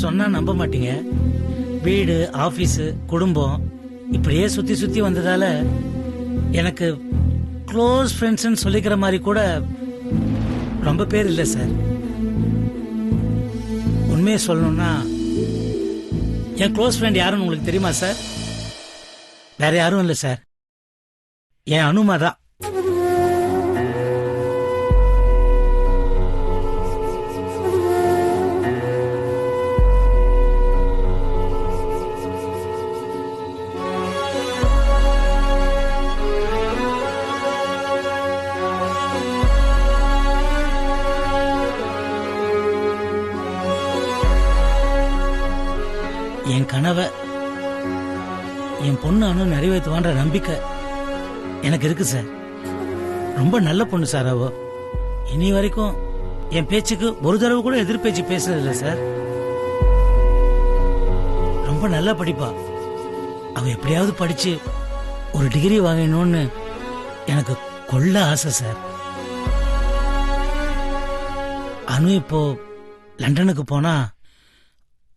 சொன்னா நம்ப மாட்டீங்க. வீடு, ஆபீஸ், குடும்பம் இப்படியே சுத்தி சுத்தி வந்ததால எனக்கு க்ளோஸ் ஃப்ரெண்ட்ஸ்னு சொல்லிக்கிற மாதிரி கூட ரொம்ப பேர் இல்லை சார். உண்மையை சொல்லணும்னா என் க்ளோஸ் ஃப்ரெண்ட் யாருன்னு உங்களுக்கு தெரியுமா சார்? வேற யாரும் இல்லை சார், என் அனுமா தான். என் கனவை என் பொண்ணு அனு நிறைவேற்றுவான்ற நம்பிக்கை எனக்கு இருக்கு சார். ரொம்ப நல்ல பொண்ணு சார் அவ. இனி வரைக்கும் என் பேச்சுக்கு ஒரு தடவை கூட எதிர்பேச்சு பேசுறது இல்லை சார். ரொம்ப நல்லா படிப்பா. அவ எப்படியாவது படிச்சு ஒரு டிகிரி வாங்கணும்னு எனக்கு கொள்ள ஆசை சார். அனு இப்போ லண்டனுக்கு போனா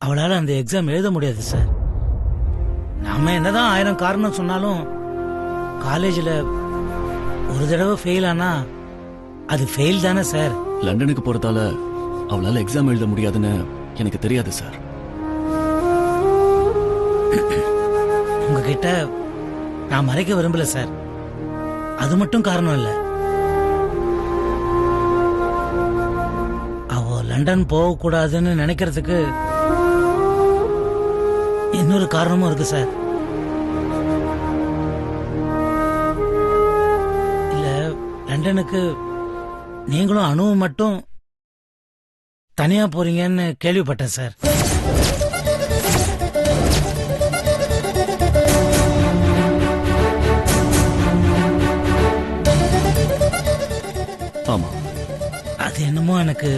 அவளால அந்த எக்ஸாம் எழுத முடியாது சார். நாம என்னதான் 1000 காரணம் சொன்னாலும் காலேஜில் ஒரு தடவை ஃபெயில் ஆனா அது ஃபெயில் தானே சார். லண்டனுக்கு போறதால அவளால எக்ஸாம் எழுத முடியாதுன்னு எனக்கு தெரியாது சார். உங்ககிட்ட நான் மறைக்க விரும்பல சார். அது மட்டும் காரணம் இல்ல, அவ லண்டன் போக கூடாதுன்னு நினைக்கிறதுக்கு இன்னொரு காரணமும் இருக்கு சார். இல்ல, லண்டனுக்கு நீங்களும் அனுவும் மட்டும் தனியா போறீங்கன்னு கேள்விப்பட்டேன் சார். ஆமா, அது என்னமோ எனக்கு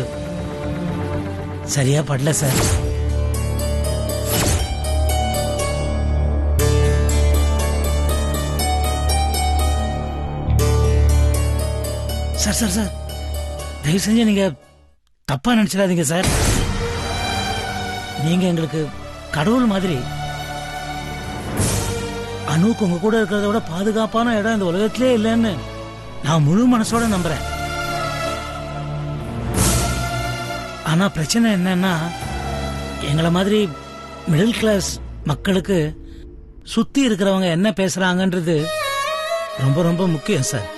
சரியா படல சார். சார் சார் சார், தயவு செஞ்சு நீங்க தப்பா நினைச்சிடாதீங்க சார். நீங்க எங்களுக்கு கடவுள் மாதிரி. அனுக்கு உங்க கூட இருக்கிறத விட பாதுகாப்பான இடம் இந்த உலகத்திலே இல்லைன்னு நான் முழு மனசோட நம்புறேன். ஆனா பிரச்சனை என்னன்னா, எங்களை மாதிரி மிடில் கிளாஸ் மக்களுக்கு சுத்தி இருக்கிறவங்க என்ன பேசுறாங்கன்றது ரொம்ப ரொம்ப முக்கியம் சார்.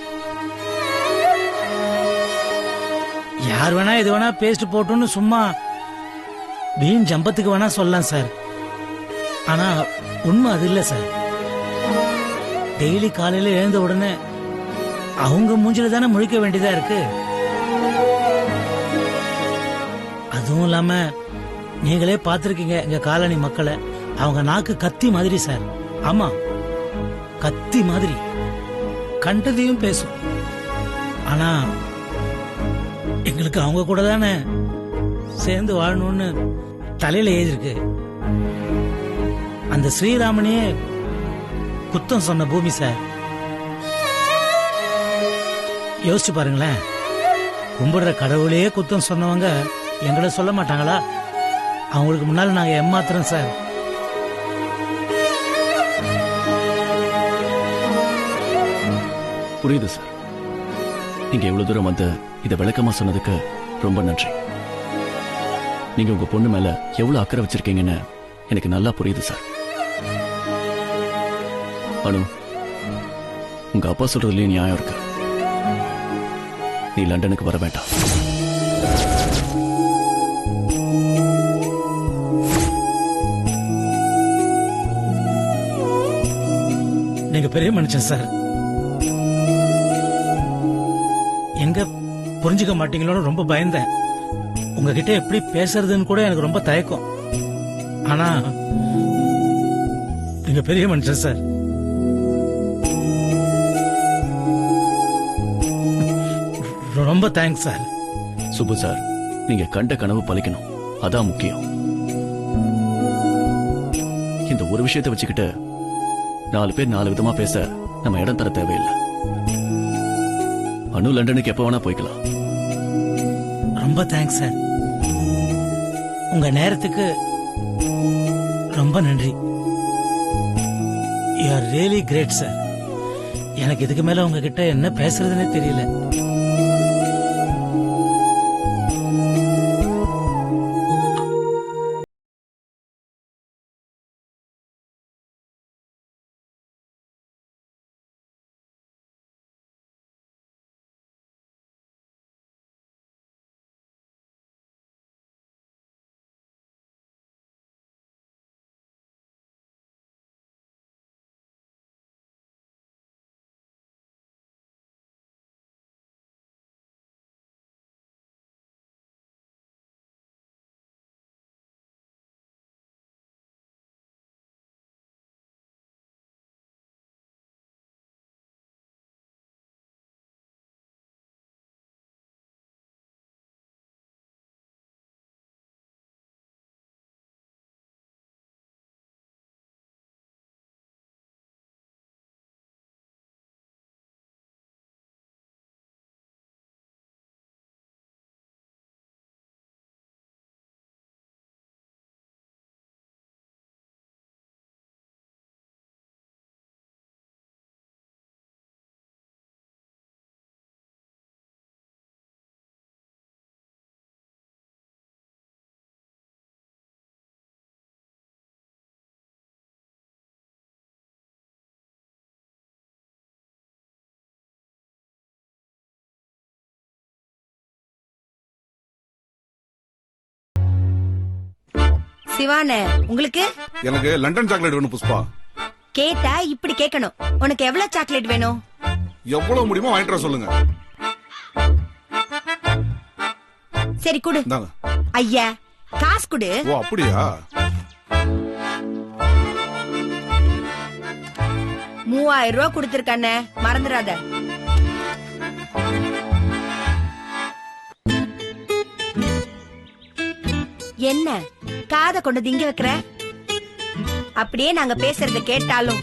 யார் வேணா இது வேணா பேஸ்ட் போட்டுன்னு சும்மா வீண் ஜம்பத்துக்கு வேணா சொல்லலாம் சார். ஆனா உண்மை அது இல்ல சார். டெய்லி காலையில எழுந்த உடனே அவங்க மூஞ்சில தானே முழிக்க வேண்டியதா இருக்கு. அதுவும் இல்லாம நீங்களே பார்த்திருக்கீங்க எங்க காலனி மக்களை. அவங்க நாக்கு கத்தி மாதிரி சார். ஆமா, கத்தி மாதிரி கண்டதையும் பேசும். ஆனா எங்களுக்கு அவங்க கூட தானே சேர்ந்து வாழணும்னு தலையில எழுதிருக்கு. அந்த ஸ்ரீராமனையே குத்தம் சொன்ன பூமி சார். யோசிச்சு பாருங்களேன், கும்பிடுற கடவுளையே குத்தம் சொன்னவங்க எங்களை சொல்ல மாட்டாங்களா? அவங்களுக்கு முன்னால நாங்க ஏமாத்துறோம் சார். புரியுது சார். நீங்க எவ்வளவு தூரம் வந்து இதை விளக்கமா சொன்னதுக்கு ரொம்ப நன்றி. நீங்க உங்க பொண்ணு மேல எவ்வளவு அக்கறை வச்சிருக்கீங்கன்னு எனக்கு நல்லா புரியுது சார். அனு, உங்க அப்பா சொல்றதுலயும் நியாயம் இருக்கு. நீ லண்டனுக்கு வர வேண்டாம். நீங்க பெரிய மனுஷன் சார். எங்க புரிஞ்சுக்க மாட்டீங்களோன்னு ரொம்ப பயந்தேன். உங்ககிட்ட எப்படி பேசுறதுன்னு கூட எனக்கு ரொம்ப தயக்கம். ஆனா நீங்க பெரிய மனுஷன் சார். ரொம்ப தேங்க்ஸ் சார். சுப்பு சார், நீங்க கண்ட கனவு பலிக்கணும், அதான் முக்கியம். இந்த ஒரு விஷயத்தை வச்சுக்கிட்டு 4 பேர் 4 விதமா பேச நம்ம இடம் தர தேவையில்லை. அனு லண்டனுக்கு எப்ப வேணா போய்க்கலாம். ரொம்ப தேங்க்ஸ் சார். உங்க நேரத்துக்கு ரொம்ப நன்றி. You are really great sir. எனக்கு இதுக்கு மேல உங்ககிட்ட என்ன பேசுறதுன்னே தெரியல. சிவானே, உங்களுக்கு? எனக்கு லண்டன் சாக்லேட் வேணும் புஷ்பா. கேட்டா இப்படி கேட்கணும். உனக்கு எவ்வளவு சாக்லேட் வேணும்? எவ்வளவு முடியுமோ வாங்கிட்டு வர சொல்லுங்க. சரி குடு. இந்தாங்க. ஐயா, காசு குடு. ஓ அப்படியா? 3000 ரூபாய் கொடுத்திருக்கண்ணே, மறந்துடாத. என்ன காதை கொண்டு திங்க வைக்கிற? அப்படியே நாங்க பேசுறத கேட்டாலும்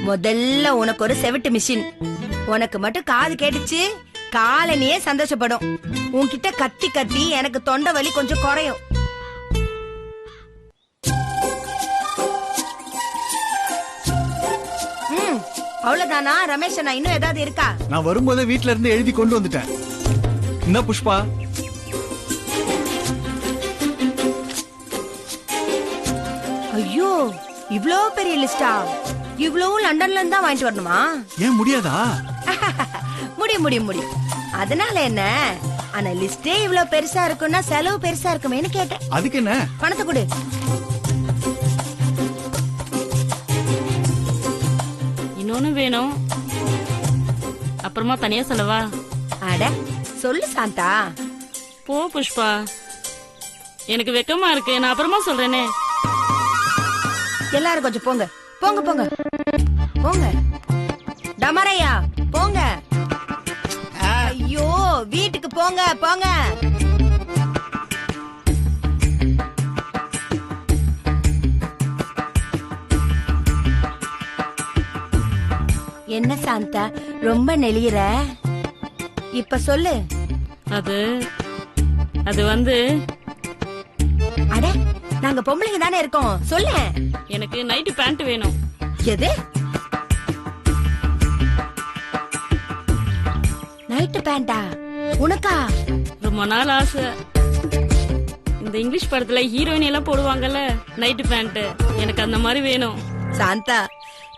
முதல்ல உனக்கு ஒரு செவிட்டு மிஷின். உனக்கு மட்டும் காது கேட்டுச்சு, காலனியே சந்தோஷப்படும். உன்கிட்ட கத்தி கத்தி எனக்கு தொண்டை வலி கொஞ்சம் குறையும். அவ்வளவுதானா ரமேஷ்? நான் இன்னும் ஏதாவது இருக்கா? நான் வரும்போதே வீட்ல இருந்து எழுதி கொண்டு வந்துட்டேன். என்ன புஷ்பா? ஐயோ, இவ்ளோ பெரிய லிஸ்டா? இவ்ளோவும் லண்டன்ல இருந்து தான் வாங்கிட்டு வரணுமா? ஏன் முடியாதா? முடியும் முடியும் முடியும். அதனால என்ன? ஆனா லிஸ்டே இவ்ளோ பெருசா இருக்குன்னா செலவு பெருசா இருக்குமேன்னு கேட்டேன். அதுக்கு என்ன? பணத்தை கொடு. இன்னொன்னு வேணும். அப்புறமா தனியா சொல்லவா? அட சொல்லு சாந்தா. போ புஷ்பா, எனக்கு வெக்கமா இருக்கு. நான் அப்புறமா சொல்றேனே. எல்லாரும் கொஞ்சம் போங்க போங்க போங்க போங்க. டமரையா போங்க. ஐயோ, வீட்டுக்கு போங்க போங்க. என்ன சாந்தா ரொம்ப நெளியற? இப்ப சொல்லு. அது வந்து அட, நாங்க பொம்பளைங்க தானே இருக்கோம், சொல்லு. எனக்கு நைட்டு பேண்ட் வேணும். எது? நைட்டு பேண்டா? உனக்கா? ரொம்ப நாள் ஆசை. இந்த இங்கிலீஷ் படத்துல ஹீரோயின் எல்லாம் போடுவாங்கல்ல நைட்டு பேண்ட், எனக்கு அந்த மாதிரி வேணும். சாந்தா,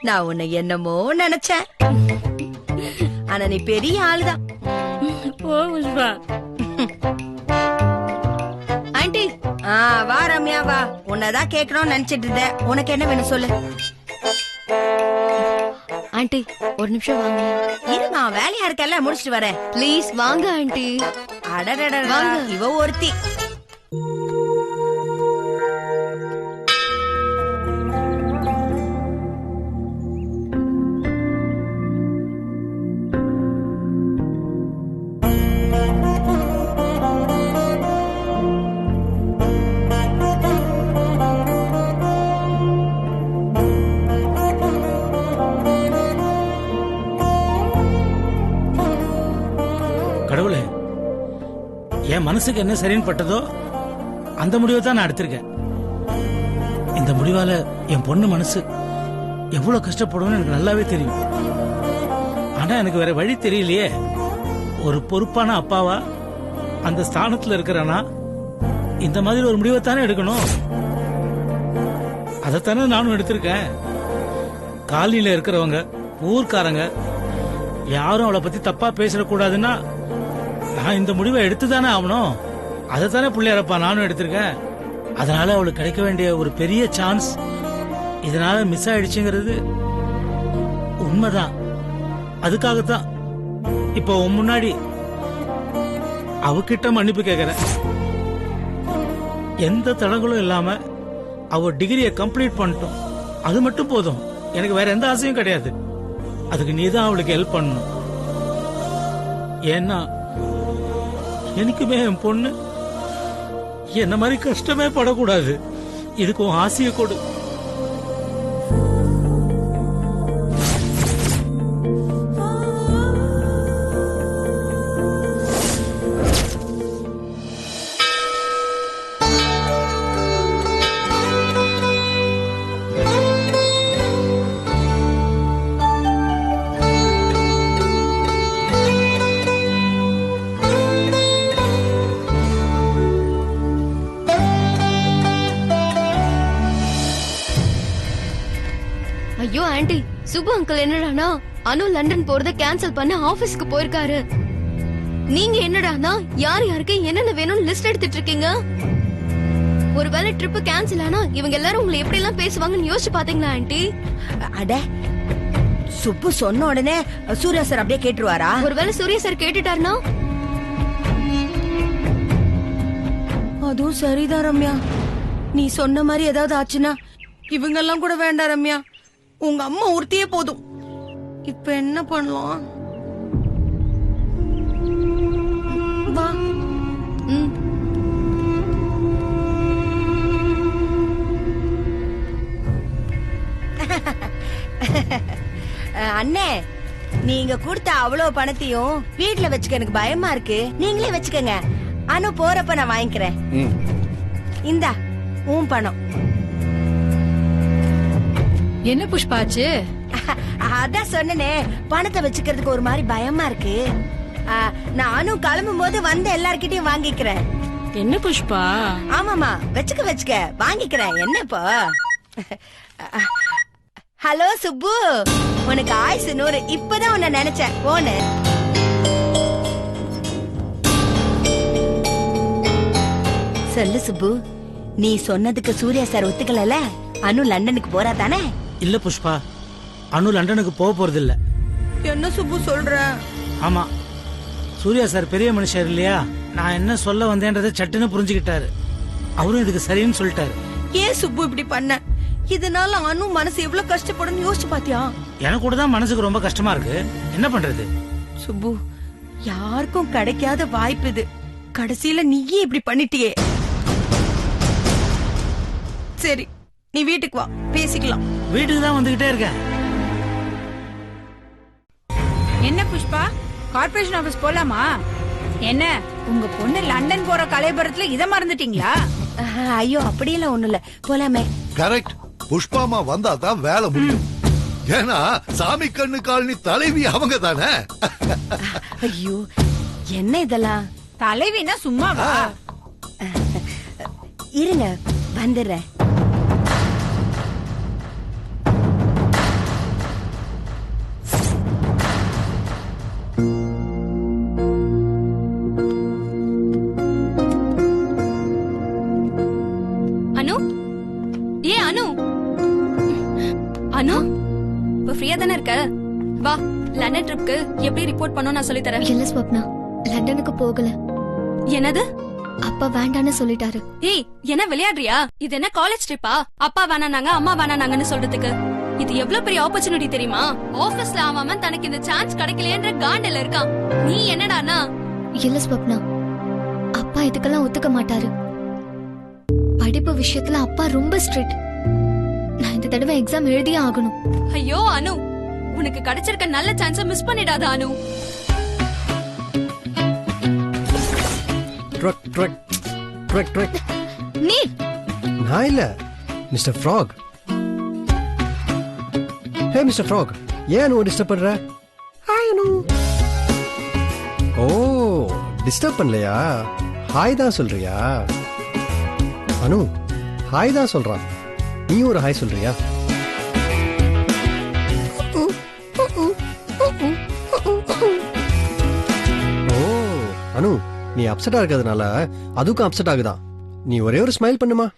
நான் உன்னை என்னமோ நினைச்சேன். ஆனா நீ பெரிய ஆளுதான். போ புஷ்பா. ஆண்டி, வா ரம்யா வா. உன்னதான் கேட்கணும்னு நினைச்சிட்டு இருந்தேன். உனக்கு என்ன வேணும் சொல்லு. ஆண்டி ஒரு நிமிஷம் வாங்க. இருமா, வேலையா இருக்கல, முடிச்சிட்டு வரேன். ப்ளீஸ் வாங்க ஆண்டி. அடடட, வாங்க. இவ ஒருத்தி. கடவுளே, என் மனசுக்கு என்ன சரின்னு பட்டதோ அந்த முடிவை தான் நான் எடுத்திருக்கேன். இந்த முடிவால என் பொண்ணு மனசு எவ்வளவு கஷ்டப்படும்னு எனக்கு நல்லாவே தெரியும். ஆனா எனக்கு வேற வழி தெரியலையே. ஒரு பொறுப்பான அப்பாவா அந்த ஸ்தானத்துல இருக்கிறனா இந்த மாதிரி ஒரு முடிவை தானே எடுக்கணும். அதைத்தானே நானும் எடுத்திருக்கேன். காலனியில இருக்கிறவங்க, ஊர்க்காரங்க யாரும் அவளை பத்தி தப்பா பேசிடக்கூடாதுன்னா நான் இந்த முடிவை எடுத்துதானே ஆகணும். அதைத்தானே பிள்ளையாரப்பா நானும் எடுத்திருக்கேன். அதனால அவளுக்கு கிடைக்க வேண்டிய ஒரு பெரிய சான்ஸ் இதனால மிஸ் ஆயிடுச்சுங்கிறது உண்மைதான். அதுக்காகத்தான் இப்போ உன் முன்னாடி அவகிட்ட மன்னிப்பு கேட்கிறேன். எந்த தடங்களும் இல்லாம அவ டிகிரியை கம்ப்ளீட் பண்ணிட்டோம், அது மட்டும் போதும். எனக்கு வேற எந்த ஆசையும் கிடையாது. அதுக்கு நீதான் அவளுக்கு ஹெல்ப் பண்ணணும். ஏன்னா எனக்குமே என் பொண்ணு என்ன மாதிரி கஷ்டமே படக்கூடாது. இதுக்கு உன் ஆசையை கொடு. ஐயோ ஆண்டி, சுப்பு அங்கிள் என்னடானா அனு லண்டன் போறத கேன்சல் பண்ண ஆபீஸ்க்கு போயிருக்காரு. நீங்க என்னடானா யார் யாருக்கு என்னென்ன வேணும்னு லிஸ்ட் எடுத்துட்டு இருக்கீங்க. ஒருவேளை ட்ரிப் கேன்சல் ஆனா இவங்க எல்லாரும் உங்களை எப்படி எல்லாம் பேசுவாங்கன்னு யோசிச்சு பாத்தீங்களா ஆண்டி? அட சுப்பு சொன்ன உடனே சூர்யா சார் அப்படியே கேட்டுருவாரா? ஒருவேளை சூர்யா சார் கேட்டுட்டாருனா? அதுவும் சரிதான் ரம்யா. நீ சொன்ன மாதிரி ஏதாவது ஆச்சுன்னா இவங்க எல்லாம் கூட வேண்டாம் ரம்யா. உங்க அம்மா ஒருத்தியே போதும். இப்ப என்ன பண்ணலாம்? வா. அண்ணே, நீங்க கொடுத்த அவ்வளவு பணத்தையும் வீட்டுல வச்சுக்க எனக்கு பயமா இருக்கு. நீங்களே வச்சுக்கங்க. அனு போறப்ப நான் வாங்கிக்கிறேன். இந்தா உன் பணம். என்ன புஷ்பாச்சு? அதான் சொன்னனே, பணத்தை வச்சுக்கிறதுக்கு ஒரு மாதிரி பயமா இருக்கு. நானும் கிளம்பும் போது வந்து எல்லார்கிட்டயும் வாங்கிக்கிறேன். என்ன புஷ்பா? ஆமாமா, வச்சுக்க வாங்கிக்கிறேன். என்னப்பா? ஹலோ சுப்பு, உனக்கு ஆயுசு 100. இப்பதான் உன்னை நினைச்சேன். போன சொல்லு சுப்பு, நீ சொன்னதுக்கு சூர்யா சார் ஒத்துக்கல. அனு லண்டனுக்கு போறா தானே? இல்ல புஷ்பா, அனு லண்டனுக்கு போக போறது இல்ல. என்ன சுப்பு சொல்ற? ஆமா, சூர்யா சார் பெரிய மனுஷர் இல்லையா? நான் என்ன சொல்ல வந்தேன்றதை சட்டுன்னு புரிஞ்சுக்கிட்டாரு. அவரும் இதுக்கு சரின்னு சொல்லிட்டாரு. ஏன் சுப்பு இப்படி பண்ண? இதனால அனு மனசு எவ்வளவு கஷ்டப்படும் யோசிச்சு பாத்தியா? எனக்கு கூட தான் மனசுக்கு ரொம்ப கஷ்டமா இருக்கு. என்ன பண்றது சுப்பு? யாருக்கும் கிடைக்காத வாய்ப்பு இது. கடைசியில நீயே இப்படி பண்ணிட்டியே. சரி, நீ வீட்டுக்கு வா, பேசிக்கலாம். வீட்டுக்கு தான் வந்துகிட்டே இருக்கேன். என்ன புஷ்பா, கார்ப்பரேஷன் ஆபீஸ் போலாமா? என்ன உங்க பொண்ணு லண்டன் போற கலைபுரத்துல இத மறந்துட்டீங்களா? ஐயோ, அப்படியெல்லாம் ஒண்ணும் இல்ல, போலாமே. கரெக்ட். புஷ்பாமா வந்தா தான் வேலை முடியும். ஏன்னா சாமி கண்ணு காலனி தலைவி அவங்க தானே. ஐயோ, என்ன இதெல்லாம்? தலைவினா சும்மாவா? இருங்க, வந்துடுறேன். அனு, ஏ அனு, அனு இப்ப ஃப்ரீயா தானே இருக்க? வா, லண்டன் ட்ரிப்க்கு எப்படி ரிப்போர்ட் பண்ணனும் நான் சொல்லி தரேன். இல்ல ஸ்வப்னா, லண்டனுக்கு போகல. என்னது? அப்பா வேண்டான்னு சொல்லிட்டாரு. ஏய், என்ன விளையாடுறியா? இது என்ன காலேஜ் ட்ரிப்பா? அப்பா வேணானாங்க, அம்மா வேணானாங்கன்னு சொல்றதுக்கு. இது எவ்வளவு பெரிய ஆப்பர்ச்சுனிட்டி தெரியுமா? ஆபீஸ்ல அவன் தனக்கு இந்த சான்ஸ் கிடைக்கலையேன்ற காண்டல இருக்கான். நீ என்னடானா? இல்ல ஸ்வப்னா, அப்பா இதுக்கெல்லாம் ஒத்துக்க மாட்டாரு. படிப்பு விஷயத்துல அப்பா ரொம்ப ஸ்ட்ரிக்ட். நான் இந்த தடவை எக்ஸாம் எழுதியே ஆகணும். ஐயோ அனு, உனக்கு கிடைச்சிருக்க நல்ல சான்ஸ மிஸ் பண்ணிடாத Anu. Truck truck truck truck. நீ நான் இல்ல, mister frog. Hey mister frog, ஏன் அனு டிஸ்டர்ப் பண்ற? ஹாய் அனு. ஓ, டிஸ்டர்ப் பண்ணலையா? ஹாய் தான் சொல்றியா? அனு ஹாய் தான் சொல்றான், நீ ஒரு ஹாய் சொல்றியா? ஓ அனு, நீ அப்செட்டா இருக்கிறதுனால அதுக்கும் அப்செட் ஆகுதா? நீ ஒரே ஒரு ஸ்மைல் பண்ணுமா.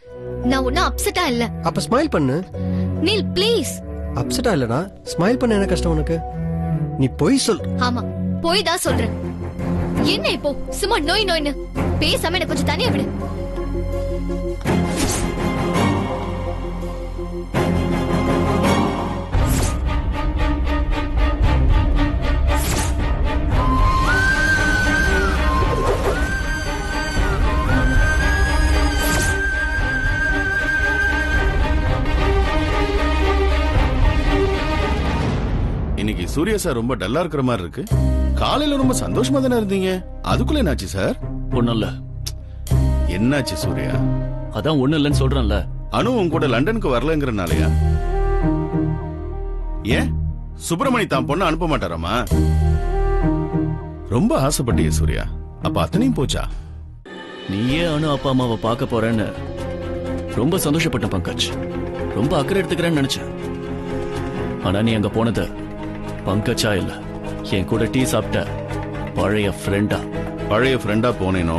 நான் ஒன்னும் அப்செட்டா இல்ல. அப்ப ஸ்மைல் பண்ணு. Neil please. அப்செட்டா இல்லனா ஸ்மைல் பண்ண என்ன கஷ்டம் உனக்கு? நீ பொய் சொல். ஆமா, பொய் தான் சொல்றேன். என்ன இப்போ சும்மா நோய் நோய்னு பேசாம எனக்கு கொஞ்சம் தனியா விடு. இன்னைக்கு சூர்யா சார் ரொம்ப டல்லா இருக்கிற மாதிரி இருக்கு. காலையில ரொம்ப சந்தோஷமா தானே இருந்தீங்க, அதுக்குள்ள என்னாச்சு சார்? ஒண்ணும் இல்ல. என்னாச்சு சூர்யா? அதான் ஒண்ணும் இல்லைன்னு சொல்றேன்ல. அனு உன் கூட லண்டனுக்கு வரலங்கிறனாலயா? ஏன் சுப்பிரமணி தான் பொண்ணு அனுப்ப மாட்டாராமா? ரொம்ப ஆசைப்பட்டிய சூர்யா, அப்ப அத்தனையும் போச்சா? நீயே அனு அப்பா அம்மாவை பார்க்க போறேன்னு ரொம்ப சந்தோஷப்பட்ட பங்கஜ். ரொம்ப அக்கறை எடுத்துக்கிறேன்னு நினைச்சேன். ஆனா நீ அங்க போனது பங்கஜா இல்ல, என் கூட டீ சாப்பிட்ட பழைய ஃப்ரெண்டா. பழைய ஃப்ரெண்டா போனேனோ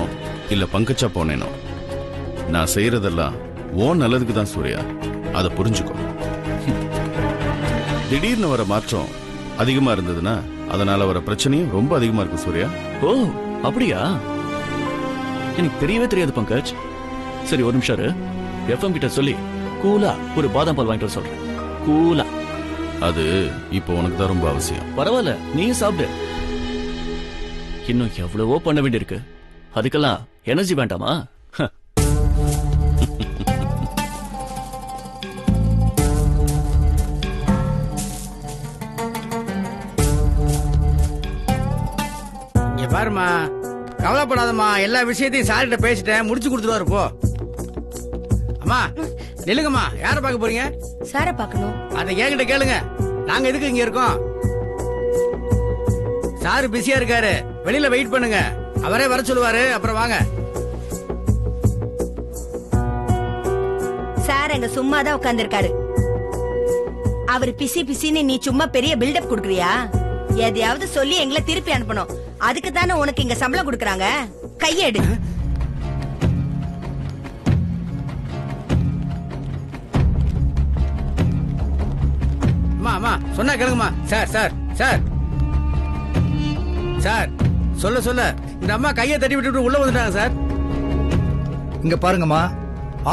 இல்ல பங்கஜா போனேனோ, நான் செய்யறதெல்லாம் ஓ நல்லதுக்கு தான் சூர்யா, அதை புரிஞ்சுக்கோ. திடீர்னு வர மாற்றம் அதிகமா இருந்ததுன்னா அதனால வர பிரச்சனையும் ரொம்ப அதிகமா இருக்கு சூர்யா. ஓ அப்படியா? எனக்கு தெரியவே தெரியாது பங்கஜ். சரி ஒரு நிமிஷம் எஃப்எம் கிட்ட சொல்லி கூலா ஒரு பாதாம் பால் வாங்கிட்டு வர சொல்றேன். கூலா. அது இப்போ உனக்கு தான் ரொம்ப அவசியம். பரவாயில்ல, நீ சாப்பிடு. இன்னும் எவ்வளவோ பண்ண வேண்டியிருக்கு. அதுக்கெல்லாம் எனர்ஜி வேண்டாமா? பாருமா, கவலைப்படாதம்மா, எல்லா விஷயத்தையும் சார்கிட்ட பேசிட்டேன், முடிச்சு கொடுத்துருவாரு போ. அம்மா நில்லுங்கம்மா, யார பார்க்க போறீங்க? சார பார்க்கணும். அதை என்கிட்ட கேளுங்க, நாங்க எதுக்கு இங்க இருக்கோம்? சாரு பிஸியா இருக்காரு, வெளியில வெயிட் பண்ணுங்க, அவரே வர சொல்லுவாரு, அப்புறம் வாங்க. சார் அங்க சும்மா தான் உட்கார்ந்திருக்காரு. அவர் பிசி பிசின்னு நீ சும்மா பெரிய பில்டப் குடுக்குறியா? எதையாவது சொல்லி எங்களை திருப்பி அனுப்பணும். அதுக்கு தானே உனக்கு இங்க சம்பளம் கொடுக்கறாங்க. கையெடு. அம்மா சொன்னா கேளுங்கம்மா. சார் சார் சார் சார் சொல்ல சொல்ல இந்த அம்மா கையை தட்டி விட்டு உள்ள வந்துட்டாங்க சார். இங்க பாருங்கம்மா,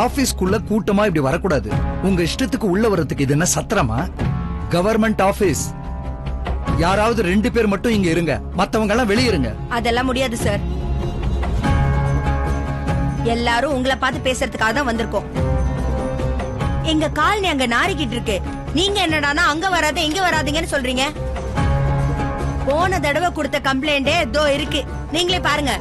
ஆபீஸ்க்குள்ள கூட்டமா இப்படி வரக்கூடாது. உங்க இஷ்டத்துக்கு உள்ள வர்றதுக்கு இது என்ன சத்திரமா? Government office. யாராவது 2 பேர் மட்டும் இங்க இருங்க, மத்தவங்க எல்லாம் வெளியிருங்க. அதெல்லாம் முடியாது சார். எல்லாரும் உங்களை பார்த்து பேசுறதுக்காக தான் வந்திருக்கோம். எங்க காலனி அங்க நாரிக்கிட்டு இருக்கு. நீங்க என்னடானா அங்க வராத இங்க வராதீங்கன்னு சொல்றீங்க. போன தடவை கொடுத்த கம்ப்ளைண்டே இதோ இருக்கு, நீங்களே பாருங்க.